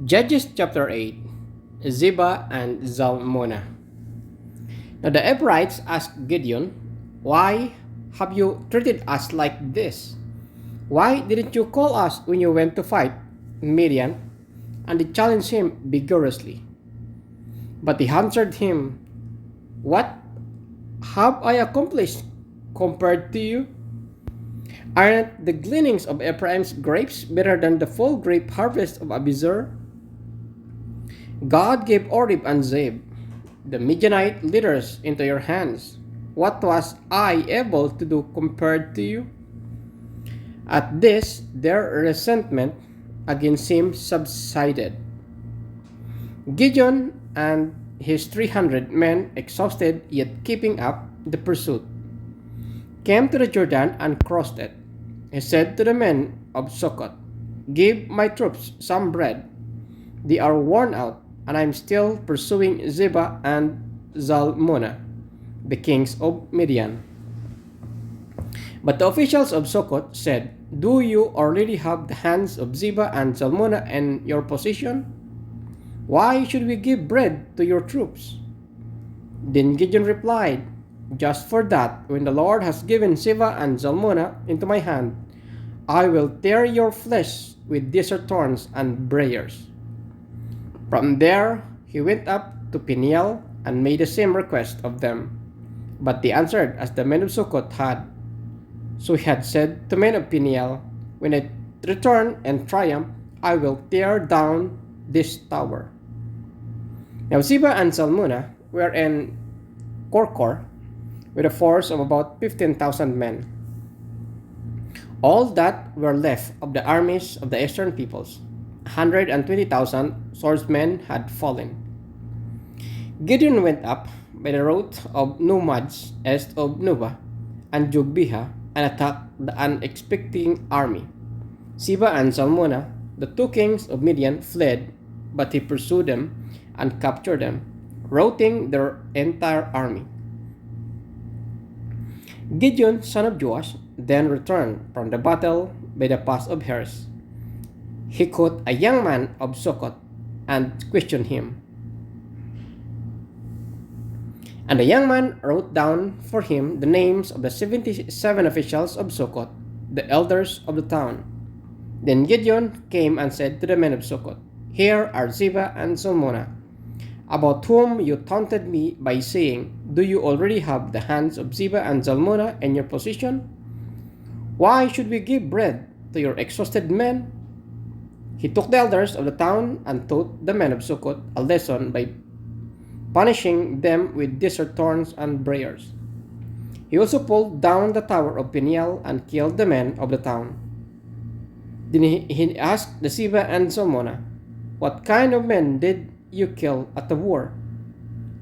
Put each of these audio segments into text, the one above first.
Judges chapter 8. Ziba and Zalmunna. Now the Ephraimites asked Gideon, "Why have you treated us like this? Why didn't you call us when you went to fight Midian?" And they challenged him vigorously. But he answered him, "What have I accomplished compared to you? Aren't the gleanings of Ephraim's grapes better than the full grape harvest of Abizur? God gave Oreb and Zeb, the Midianite leaders, into your hands. What was I able to do compared to you?" At this, their resentment against him subsided. Gideon and his 300 men, exhausted yet keeping up the pursuit, came to the Jordan and crossed it. He said to the men of Succoth, "Give my troops some bread. They are worn out, and I am still pursuing Ziba and Zalmunna, the kings of Midian." But the officials of Succoth said, "Do you already have the hands of Ziba and Zalmunna in your possession? Why should we give bread to your troops?" Then Gideon replied, "Just for that, when the Lord has given Ziba and Zalmunna into my hand, I will tear your flesh with desert thorns and briars." From there, he went up to Peniel and made the same request of them. But they answered as the men of Succoth had. So he had said to men of Peniel, "When I return and triumph, I will tear down this tower." Now Ziba and Zalmunna were in Korkor with a force of about 15,000 men. All that were left of the armies of the eastern peoples. 120,000 swordsmen had fallen. Gideon went up by the road of Nomads east of Nubah and Jogbeha and attacked the unexpecting army. Ziba and Zalmunna, the two kings of Midian, fled, but he pursued them and captured them, routing their entire army. Gideon, son of Joash, then returned from the battle by the pass of Heres. He caught a young man of Succoth and questioned him. And the young man wrote down for him the names of the 77 officials of Succoth, the elders of the town. Then Gideon came and said to the men of Succoth, "Here are Ziba and Zalmunna, about whom you taunted me by saying, 'Do you already have the hands of Ziba and Zalmunna in your possession? Why should we give bread to your exhausted men?'" He took the elders of the town and taught the men of Succoth a lesson by punishing them with desert thorns and briars. He also pulled down the tower of Peniel and killed the men of the town. Then he asked the Ziba and Zalmunna, "What kind of men did you kill at the war?"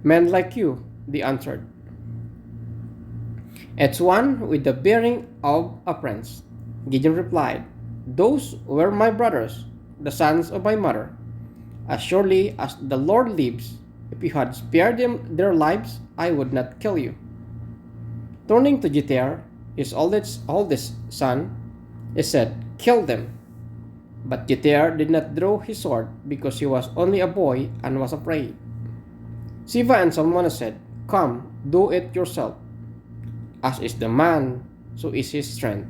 "Men like you," they answered. "It's one with the bearing of a prince." Gideon replied, "Those were my brothers, the sons of my mother. As surely as the Lord lives, if you had spared them their lives, I would not kill you." Turning to Jether, his oldest son, he said, "Kill them." But Jether did not draw his sword because he was only a boy and was afraid. Ziba and Zalmunna said, "Come, do it yourself. As is the man, so is his strength."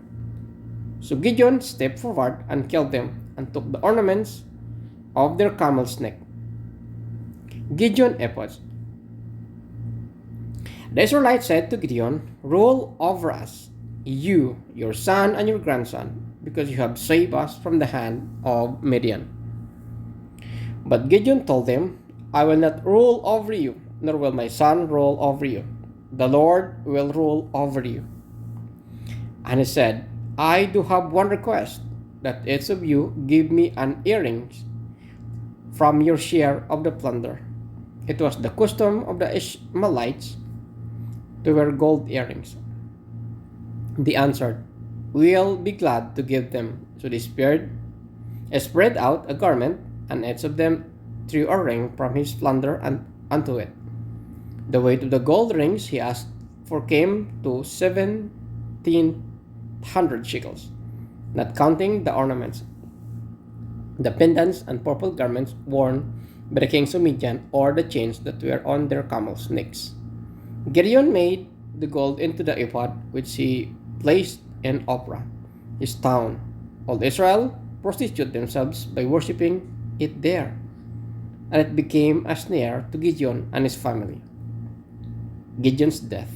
So Gideon stepped forward and killed them and took the ornaments of their camel's neck. Gideon epos. The Israelites said to Gideon, "Rule over us, you, your son, and your grandson, because you have saved us from the hand of Midian." But Gideon told them, "I will not rule over you, nor will my son rule over you. The Lord will rule over you." And he said, "I do have one request, that each of you give me an earring from your share of the plunder." It was the custom of the Ishmaelites to wear gold earrings. They answered, "We'll be glad to give them." So they spread out a garment, and each of them threw a ring from his plunder unto it. The weight of the gold rings he asked for came to 1,700 shekels, not counting the ornaments. the pendants and purple garments worn by the kings of Midian, or the chains that were on their camels' necks. Gideon made the gold into the ephod, which he placed in Ophrah, his town. All Israel prostituted themselves by worshipping it there, and it became a snare to Gideon and his family. Gideon's death.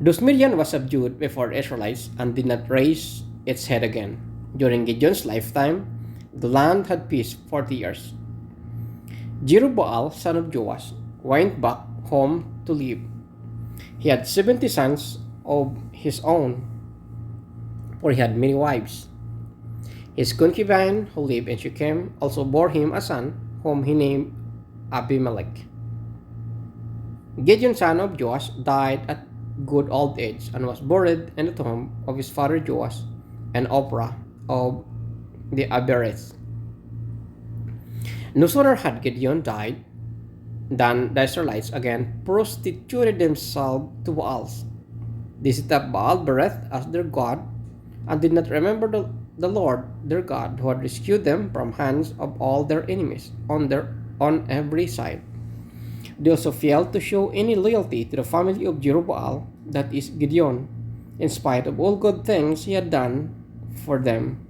Thus Midian was subdued before the Israelites and did not raise its head again. During Gideon's lifetime, the land had peace 40 years. Jerubbaal, son of Joash, went back home to live. He had 70 sons of his own, for he had many wives. His concubine, who lived in Shechem, also bore him a son, whom he named Abimelech. Gideon, son of Joash, died at good old age and was buried in the tomb of his father Joash and Ophrah of the Abiezrites. No sooner had Gideon died than the Israelites again prostituted themselves to Baals. They set up Baal Bereth as their god and did not remember the Lord their God, who had rescued them from hands of all their enemies on every side. They also failed to show any loyalty to the family of Jerubbaal, that is Gideon, in spite of all good things he had done for them